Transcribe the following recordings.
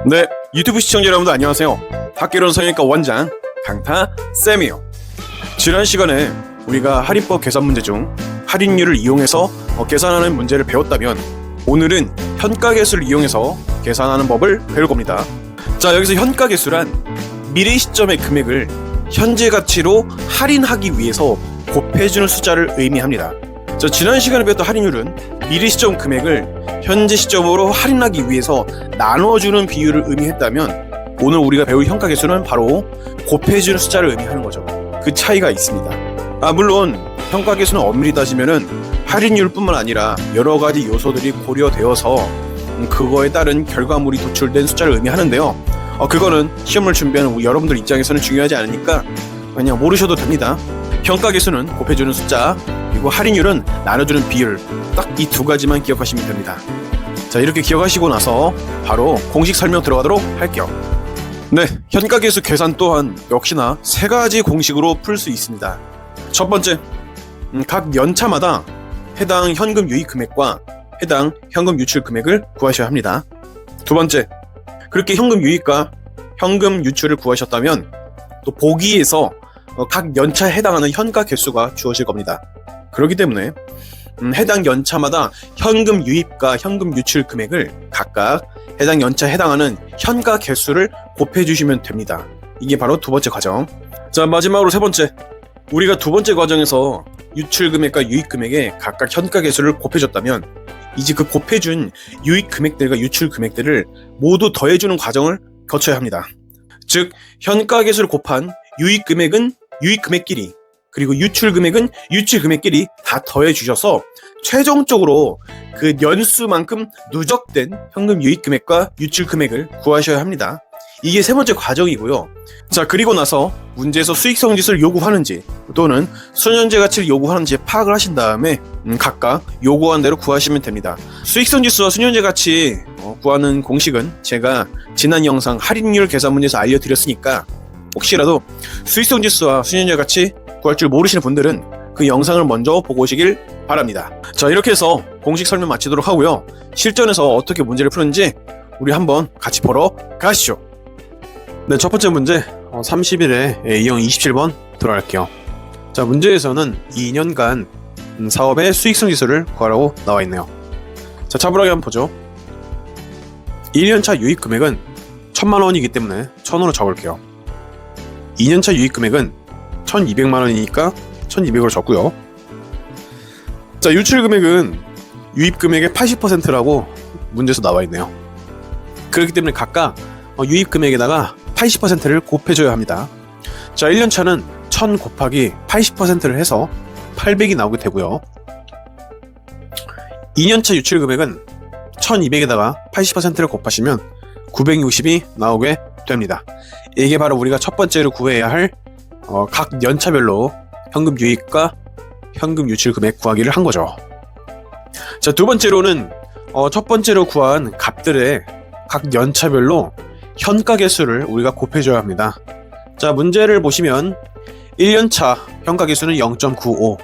네, 유튜브 시청자 여러분들 안녕하세요. 학개론 성형외과 원장 강타쌤이요. 지난 시간에 우리가 할인법 계산 문제 중 할인율을 이용해서 계산하는 문제를 배웠다면 오늘은 현가계수를 이용해서 계산하는 법을 배울 겁니다. 자, 여기서 현가계수란 미래 시점의 금액을 현재 가치로 할인하기 위해서 곱해주는 숫자를 의미합니다. 자, 지난 시간에 배웠던 할인율은 미래 시점 금액을 현재 시점으로 할인하기 위해서 나눠주는 비율을 의미했다면 오늘 우리가 배울 현가계수는 바로 곱해주는 숫자를 의미하는 거죠. 그 차이가 있습니다. 물론 현가계수는 엄밀히 따지면은 할인율뿐만 아니라 여러 가지 요소들이 고려되어서 그거에 따른 결과물이 도출된 숫자를 의미하는데요. 그거는 시험을 준비하는 여러분들 입장에서는 중요하지 않으니까 그냥 모르셔도 됩니다. 현가계수는 곱해주는 숫자, 그리고 할인율은 나눠주는 비율, 딱 이 두 가지만 기억하시면 됩니다. 자, 이렇게 기억하시고 나서 바로 공식 설명 들어가도록 할게요. 네, 현가계수 계산 또한 역시나 세 가지 공식으로 풀 수 있습니다. 첫 번째, 각 연차마다 해당 현금 유입 금액과 해당 현금 유출 금액을 구하셔야 합니다. 두 번째, 그렇게 현금 유입과 현금 유출을 구하셨다면 또 보기에서 각 연차에 해당하는 현가 개수가 주어질 겁니다. 그렇기 때문에 해당 연차마다 현금 유입과 현금 유출 금액을 각각 해당 연차에 해당하는 현가 개수를 곱해 주시면 됩니다. 이게 바로 두 번째 과정. 자, 마지막으로 세 번째, 우리가 두 번째 과정에서 유출 금액과 유입 금액에 각각 현가 개수를 곱해줬다면 이제 그 곱해준 유입 금액들과 유출 금액들을 모두 더해주는 과정을 거쳐야 합니다. 즉, 현가 개수를 곱한 유입 금액은 유입 금액끼리, 그리고 유출 금액은 유출 금액끼리 다 더해 주셔서 최종적으로 그 연수만큼 누적된 현금 유입 금액과 유출 금액을 구하셔야 합니다. 이게 세 번째 과정이고요. 자, 그리고 나서 문제에서 수익성 지수를 요구하는지 또는 순현재 가치를 요구하는지 파악을 하신 다음에 각각 요구한 대로 구하시면 됩니다. 수익성 지수와 순현재 가치 구하는 공식은 제가 지난 영상 할인율 계산 문제에서 알려드렸으니까 혹시라도 수익성 지수와 순현재 가치 구할 줄 모르시는 분들은 그 영상을 먼저 보고 오시길 바랍니다. 자, 이렇게 해서 공식 설명 마치도록 하고요. 실전에서 어떻게 문제를 푸는지 우리 한번 같이 보러 가시죠. 네, 첫 번째 문제 30일에 A형 27번 들어갈게요. 자, 문제에서는 2년간 사업의 수익성 지수를 구하라고 나와 있네요. 자, 차분하게 한번 보죠. 1년차 유입 금액은 1000만 원이기 때문에 1000으로 적을게요. 2년차 유입 금액은 1200만 원이니까 1200으로 적고요. 자, 유출 금액은 유입 금액의 80%라고 문제에서 나와 있네요. 그렇기 때문에 각각 유입 금액에다가 80%를 곱해줘야 합니다. 자, 1년차는 1000 곱하기 80%를 해서 800이 나오게 되고요. 2년차 유출 금액은 1200에다가 80%를 곱하시면 960이 나오게 됩니다. 이게 바로 우리가 첫 번째로 구해야 할 각 연차별로 현금 유입과 현금 유출 금액 구하기를 한 거죠. 자, 두 번째로는 첫 번째로 구한 값들의 각 연차별로 현가 개수를 우리가 곱해줘야 합니다. 자, 문제를 보시면 1년차 현가 개수는 0.95,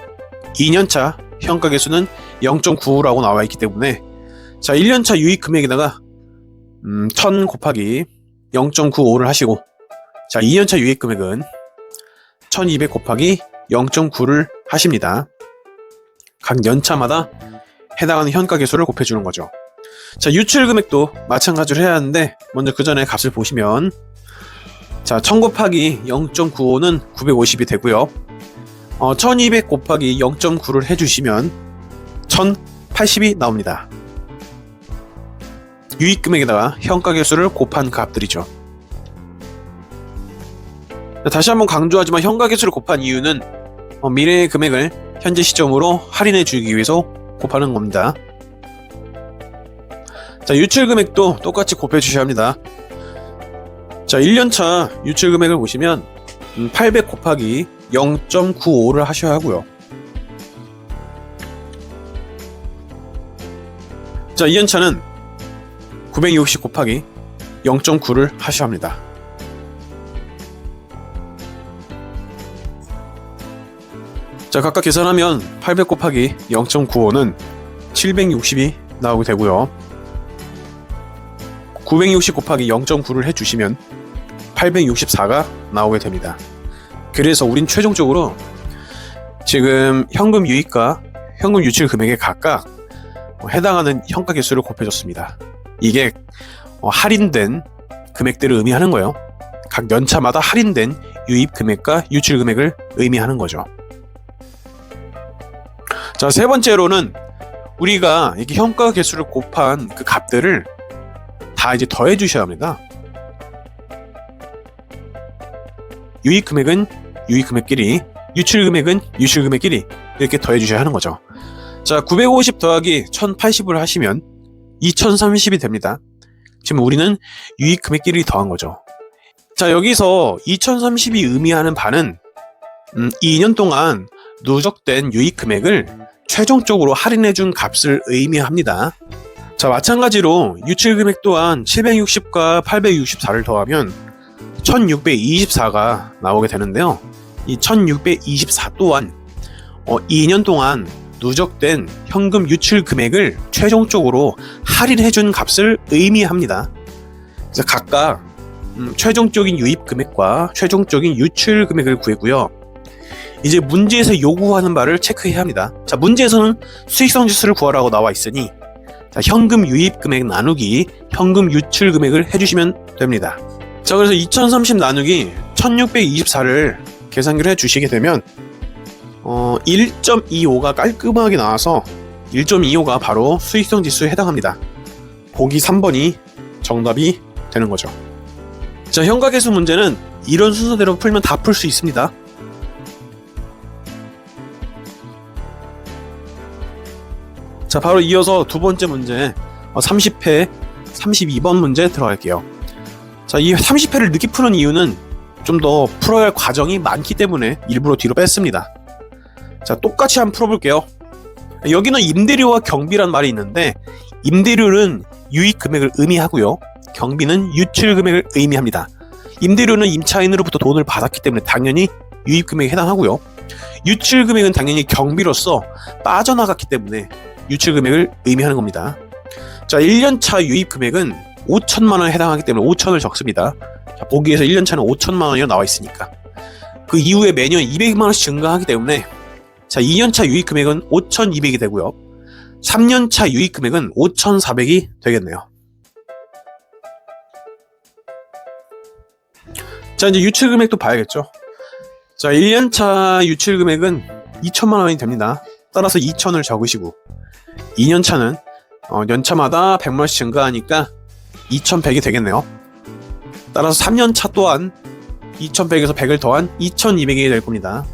2년차 현가 개수는 0.95라고 나와 있기 때문에 자, 1년차 유입 금액에다가 1000 곱하기 0.95를 하시고, 자, 2년차 유입 금액은 1200 곱하기 0.9를 하십니다. 각 연차마다 해당하는 현가 개수를 곱해주는 거죠. 자, 유출 금액도 마찬가지로 해야 하는데 먼저 그 전에 값을 보시면 자, 1000 곱하기 0.95는 950이 되고요. 1200 곱하기 0.9를 해주시면 1080이 나옵니다. 유입 금액에다가 현가 개수를 곱한 값들이죠. 다시 한번 강조하지만 현가 개수를 곱한 이유는 미래의 금액을 현재 시점으로 할인해 주기 위해서 곱하는 겁니다. 자, 유출 금액도 똑같이 곱해 주셔야 합니다. 자, 1년차 유출 금액을 보시면 800 곱하기 0.95를 하셔야 하고요. 자, 2년차는 960 곱하기 0.9를 하셔야 합니다. 자, 각각 계산하면 800 곱하기 0.95는 760이 나오게 되고요. 960 곱하기 0.9를 해주시면 864가 나오게 됩니다. 그래서 우린 최종적으로 지금 현금 유입과 현금 유출 금액에 각각 해당하는 현가 개수를 곱해줬습니다. 이게 할인된 금액들을 의미하는 거예요. 각 연차마다 할인된 유입 금액과 유출 금액을 의미하는 거죠. 자, 세 번째로는 우리가 이렇게 현가 개수를 곱한 그 값들을 다 이제 더해 주셔야 합니다. 유입 금액은 유입 금액끼리, 유출 금액은 유출 금액끼리 이렇게 더해 주셔야 하는 거죠. 자, 950 더하기 1080을 하시면 2030이 됩니다. 지금 우리는 유입 금액끼리 더한 거죠. 자, 여기서 2030이 의미하는 바는 2년 동안 누적된 유입 금액을 최종적으로 할인해준 값을 의미합니다. 자, 마찬가지로 유출 금액 또한 760과 864를 더하면 1624가 나오게 되는데요. 이 1624 또한 2년 동안 누적된 현금 유출 금액을 최종적으로 할인해준 값을 의미합니다. 그래서 각각 최종적인 유입 금액과 최종적인 유출 금액을 구했고요. 이제 문제에서 요구하는 바를 체크해야 합니다. 자, 문제에서는 수익성 지수를 구하라고 나와 있으니 자, 현금 유입 금액 나누기 현금 유출 금액을 해주시면 됩니다. 자, 그래서 2030 나누기 1624를 계산기로 해주시게 되면 1.25가 깔끔하게 나와서 1.25가 바로 수익성 지수에 해당합니다. 보기 3번이 정답이 되는 거죠. 자, 현가계수 문제는 이런 순서대로 풀면 다 풀 수 있습니다. 자, 바로 이어서 두 번째 문제 30회 32번 문제 들어갈게요. 자, 이 30회를 늦게 푸는 이유는 좀 더 풀어야 할 과정이 많기 때문에 일부러 뒤로 뺐습니다. 자, 똑같이 한번 풀어볼게요. 여기는 임대료와 경비란 말이 있는데 임대료는 유입 금액을 의미하고요. 경비는 유출 금액을 의미합니다. 임대료는 임차인으로부터 돈을 받았기 때문에 당연히 유입 금액에 해당하고요. 유출 금액은 당연히 경비로서 빠져나갔기 때문에 유출 금액을 의미하는 겁니다. 자, 1년차 유입 금액은 5천만 원에 해당하기 때문에 5천을 적습니다. 자, 보기에서 1년차는 5천만 원이 나와 있으니까 그 이후에 매년 200만 원씩 증가하기 때문에 자, 2년차 유입 금액은 5,200이 되고요. 3년차 유입 금액은 5,400이 되겠네요. 자, 이제 유출 금액도 봐야겠죠. 자, 1년차 유출 금액은 2천만 원이 됩니다. 따라서 2천을 적으시고 2년차는 연차마다 100만 원씩 증가하니까 2,100이 되겠네요. 따라서 3년차 또한 2,100에서 100을 더한 2,200이 될 겁니다.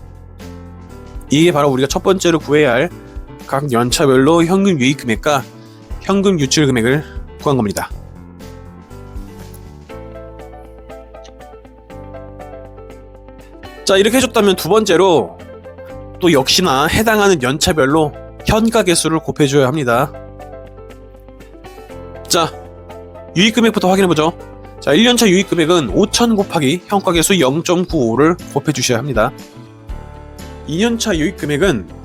이게 바로 우리가 첫 번째로 구해야 할 각 연차별로 현금 유입 금액과 현금 유출 금액을 구한 겁니다. 자, 이렇게 해줬다면 두 번째로 또 역시나 해당하는 연차별로 현가 개수를 곱해줘야 합니다. 자, 유입 금액부터 확인해보죠. 자, 1년차 유입 금액은 5,000 곱하기 현가 개수 0.95를 곱해주셔야 합니다. 2년차 유입 금액은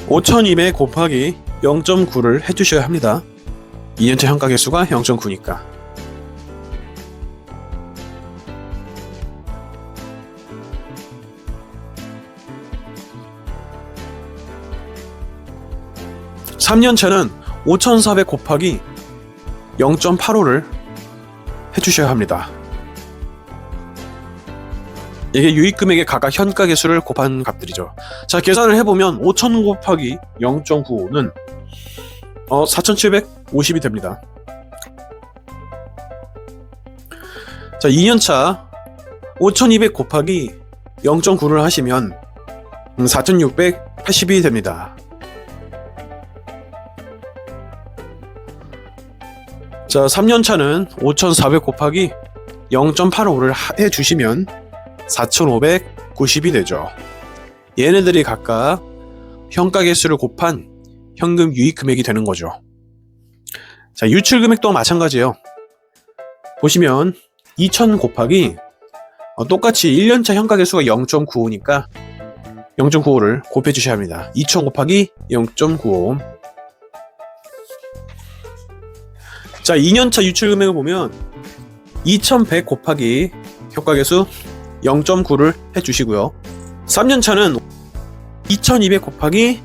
5,200 곱하기 0.9를 해주셔야 합니다. 2년차 현가 개수가 0.9니까. (3년차는) 5,400 곱하기 0.85를 해주셔야 합니다. 이게 유입금액의 각각 현가 개수를 곱한 값들이죠. 자, 계산을 해보면 5,000 곱하기 0.95는 4,750이 됩니다. 자, 2년차 5,200 곱하기 0.9를 하시면 4,680이 됩니다. 자, 3년차는 5,400 곱하기 0.85를 해주시면 4,590이 되죠. 얘네들이 각각 현가 개수를 곱한 현금 유입 금액이 되는 거죠. 자, 유출 금액도 마찬가지예요. 보시면 2,000 곱하기 똑같이 1년차 현가 개수가 0.95니까 0.95를 곱해 주셔야 합니다. 2,000 곱하기 0.95. 자, 2년차 유출 금액을 보면 2100 곱하기 효과계수 0.9를 해주시고요. 3년차는 2200 곱하기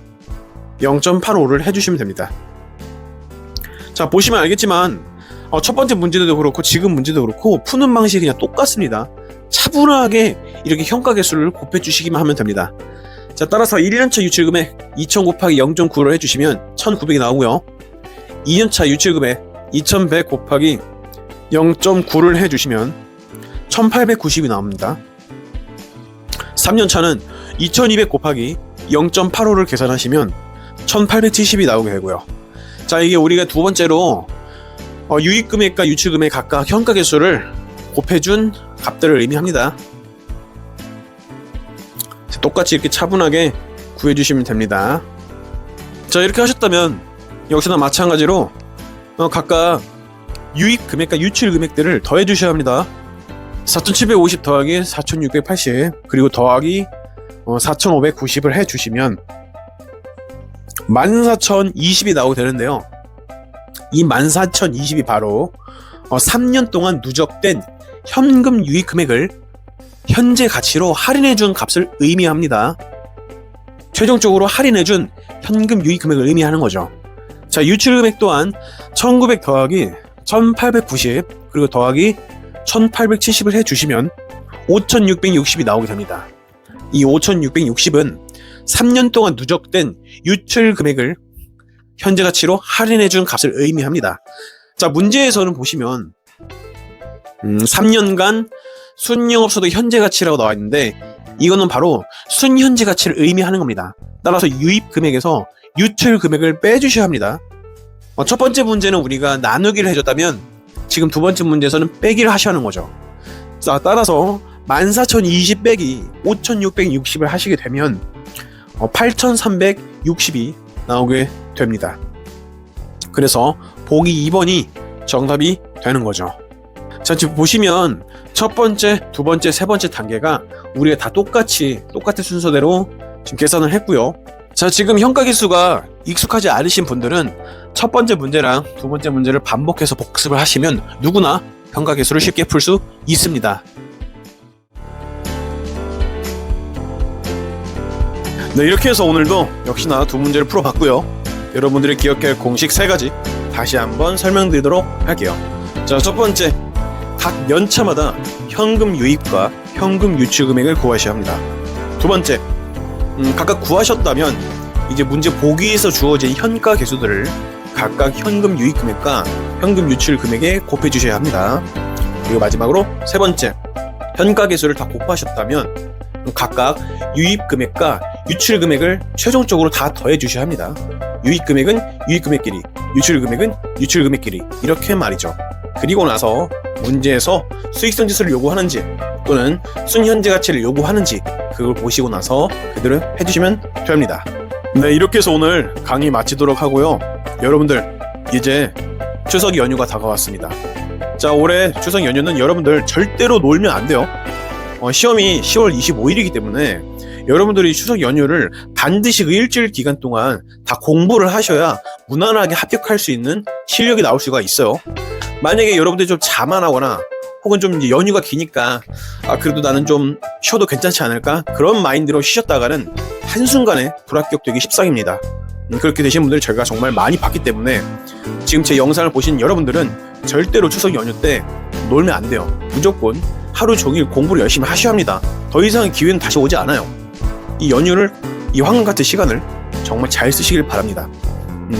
0.85를 해주시면 됩니다. 자, 보시면 알겠지만 첫 번째 문제도 그렇고 지금 문제도 그렇고 푸는 방식이 그냥 똑같습니다. 차분하게 이렇게 현가계수를 곱해주시기만 하면 됩니다. 자, 따라서 1년차 유출금액 2000 곱하기 0.9를 해주시면 1900이 나오고요. 2년차 유출금액 2100 곱하기 0.9를 해주시면 1890이 나옵니다. 3년차는 2200 곱하기 0.85를 계산하시면 1870이 나오게 되고요. 자, 이게 우리가 두 번째로 유입금액과 유출금액 각각 현가계수를 곱해준 값들을 의미합니다. 자, 똑같이 이렇게 차분하게 구해주시면 됩니다. 자, 이렇게 하셨다면 역시나 마찬가지로 각각 유입금액과 유출금액들을 더해주셔야 합니다. 4750 더하기 4680 그리고 더하기 4590을 해주시면 14020이 나오게 되는데요. 이 14020이 바로 3년 동안 누적된 현금 유입금액을 현재 가치로 할인해준 값을 의미합니다. 최종적으로 할인해준 현금 유입금액을 의미하는 거죠. 자, 유출금액 또한 1900 더하기 1890 그리고 더하기 1870을 해주시면 5660이 나오게 됩니다. 이 5660은 3년 동안 누적된 유출금액을 현재 가치로 할인해준 값을 의미합니다. 자, 문제에서는 보시면 3년간 순영업소득 현재 가치라고 나와 있는데 이거는 바로 순현재 가치를 의미하는 겁니다. 따라서 유입금액에서 유출금액을 빼주셔야 합니다. 첫 번째 문제는 우리가 나누기를 해줬다면 지금 두 번째 문제에서는 빼기를 하셔야 하는 거죠. 자, 따라서 14020 빼기 5660을 하시게 되면 8360이 나오게 됩니다. 그래서 보기 2번이 정답이 되는 거죠. 자, 지금 보시면 첫 번째, 두 번째, 세 번째 단계가 우리가 다 똑같은 순서대로 지금 계산을 했고요. 자, 지금 현가계수가 익숙하지 않으신 분들은 첫 번째 문제랑 두 번째 문제를 반복해서 복습을 하시면 누구나 현가계수를 쉽게 풀 수 있습니다. 네, 이렇게 해서 오늘도 역시나 두 문제를 풀어봤고요. 여러분들이 기억해야 할 공식 3가지 다시 한번 설명드리도록 할게요. 자, 첫 번째, 각 연차마다 현금 유입과 현금 유출 금액을 구하셔야 합니다. 두 번째, 각각 구하셨다면 이제 문제 보기에서 주어진 현가 계수들을 각각 현금 유입 금액과 현금 유출 금액에 곱해 주셔야 합니다. 그리고 마지막으로 세 번째, 현가 계수를 다 곱하셨다면 각각 유입 금액과 유출 금액을 최종적으로 다 더해 주셔야 합니다. 유입 금액은 유입 금액끼리, 유출 금액은 유출 금액끼리, 이렇게 말이죠. 그리고 나서 문제에서 수익성 지수를 요구하는지 또는 순현재 가치를 요구하는지 그걸 보시고 나서 그대로 해주시면 됩니다. 네, 이렇게 해서 오늘 강의 마치도록 하고요. 여러분들 이제 추석 연휴가 다가왔습니다. 자, 올해 추석 연휴는 여러분들 절대로 놀면 안 돼요. 시험이 10월 25일이기 때문에 여러분들이 추석 연휴를 반드시 그 일주일 기간 동안 다 공부를 하셔야 무난하게 합격할 수 있는 실력이 나올 수가 있어요. 만약에 여러분들이 좀 자만하거나 혹은 좀 이제 연휴가 기니까 그래도 나는 좀 쉬어도 괜찮지 않을까, 그런 마인드로 쉬셨다가는 한순간에 불합격되기 십상입니다. 그렇게 되신 분들 제가 정말 많이 봤기 때문에 지금 제 영상을 보신 여러분들은 절대로 추석 연휴 때 놀면 안 돼요. 무조건 하루 종일 공부를 열심히 하셔야 합니다. 더 이상의 기회는 다시 오지 않아요. 이 연휴를, 이 황금 같은 시간을 정말 잘 쓰시길 바랍니다.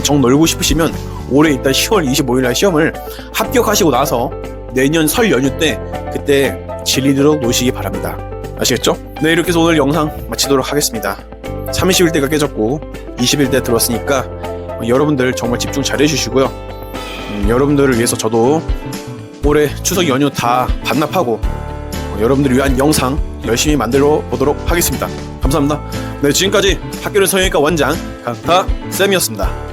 정 놀고 싶으시면 올해 일단 10월 25일날 시험을 합격하시고 나서 내년 설 연휴 때 그때 질리도록 노시기 바랍니다. 아시겠죠? 네, 이렇게 해서 오늘 영상 마치도록 하겠습니다. 30일대가 깨졌고 20일대 들어왔으니까 여러분들 정말 집중 잘 해주시고요. 여러분들을 위해서 저도 올해 추석 연휴 다 반납하고 여러분들을 위한 영상 열심히 만들어 보도록 하겠습니다. 감사합니다. 네, 지금까지 학교를 성형외과 원장 강타쌤이었습니다.